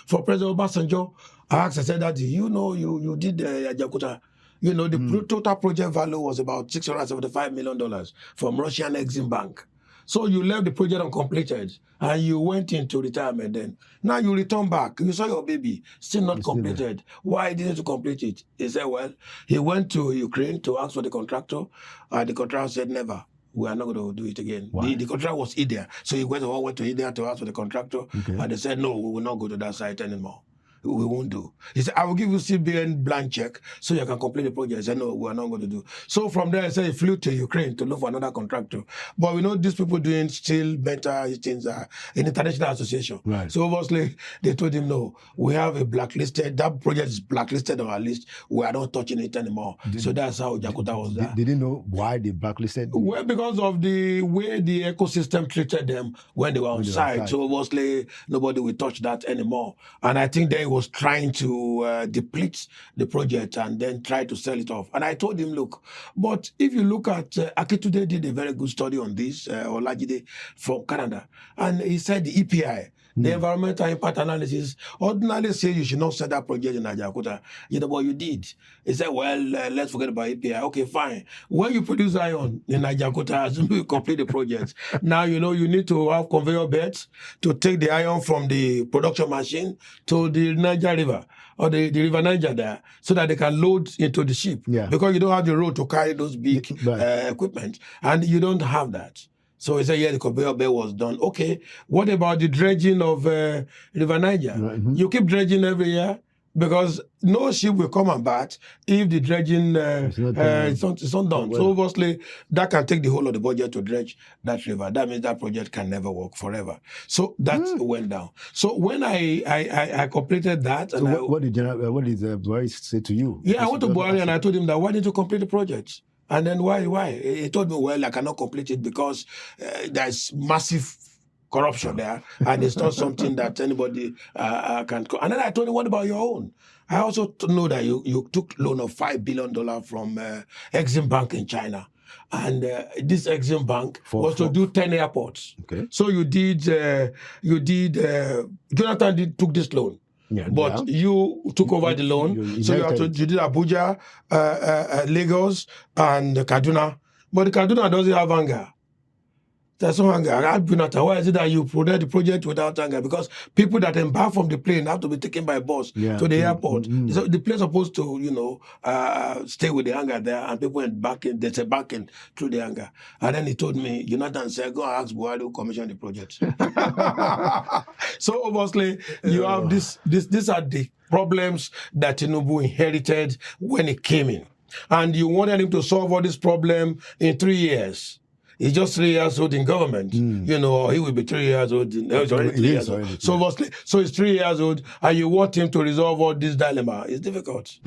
for President Obasanjo. I said that you did Ajaokuta. The total project value was about $675 million from Russian Exim Bank. So you left the project uncompleted and you went into retirement then. Now you return back. You saw your baby, still not completed. Why didn't you complete it? He said, well, he went to Ukraine to ask for the contractor. The contractor said, never. We are not going to do it again. The contractor was India. So he went to India to ask for the contractor. Okay. And they said, no, we will not go to that site anymore. We won't do. He said, I will give you CBN blank check so you can complete the project. He said, no, we are not going to do. So from there, he said he flew to Ukraine to look for another contractor. But we know these people doing still better things in international association. Right. So obviously, they told him, no, we have a blacklisted. That project is blacklisted on our list. We are not touching it anymore. So that's how Ajaokuta was there. Did you know why they blacklisted? Well, because of the way the ecosystem treated them when they were on site. So obviously, nobody will touch that anymore. And I think they was trying to deplete the project and then try to sell it off. And I told him, look, but if you look at, Akitude did a very good study on this, Olajide from Canada, and he said the EPI, the environmental impact analysis, ordinarily say you should not sell that project in Ajaokuta. But you did. He said, well, let's forget about EPI. Okay, fine. When you produce iron in Ajaokuta, you complete the project. Now, you need to have conveyor belts to take the iron from the production machine to the Niger River or the River Niger there so that they can load into the ship. Yeah. Because you don't have the road to carry those big equipment. And you don't have that. So he said, yeah, the conveyor belt was done. Okay, what about the dredging of River Niger? Mm-hmm. You keep dredging every year because no ship will come and bat if the dredging is not done. So obviously, that can take the whole of the budget to dredge that river. That means that project can never work forever. So that went down. So when I completed that... So what did Buhari say to you? Yeah, I went to Buhari and I told him that, why didn't you complete the project? And then why? He told me, well, I cannot complete it because there's massive corruption there, and it's not something that anybody can... And then I told him, what about your own? I also know that you took loan of $5 billion from Exim Bank in China. And this Exim Bank was to do 10 airports. Okay. So you did... Jonathan took this loan. Yeah, but you took over the loan, you did Abuja, Lagos, and Kaduna. But the Kaduna doesn't have anger. There's no anger. Why is it that you produce the project without anger? Because people that embark from the plane have to be taken by bus to the airport. So the plane is supposed to, stay with the anger there, and people embarking through the anger. And then he told me, Jonathan said, go and ask Buhari who commissioned the project. So obviously, you have these are the problems that Tinubu inherited when he came in. And you wanted him to solve all this problem in 3 years. He's just 3 years old in government, or he will be 3 years old. He's already 3 years old. So he's 3 years old, and you want him to resolve all this dilemma. It's difficult.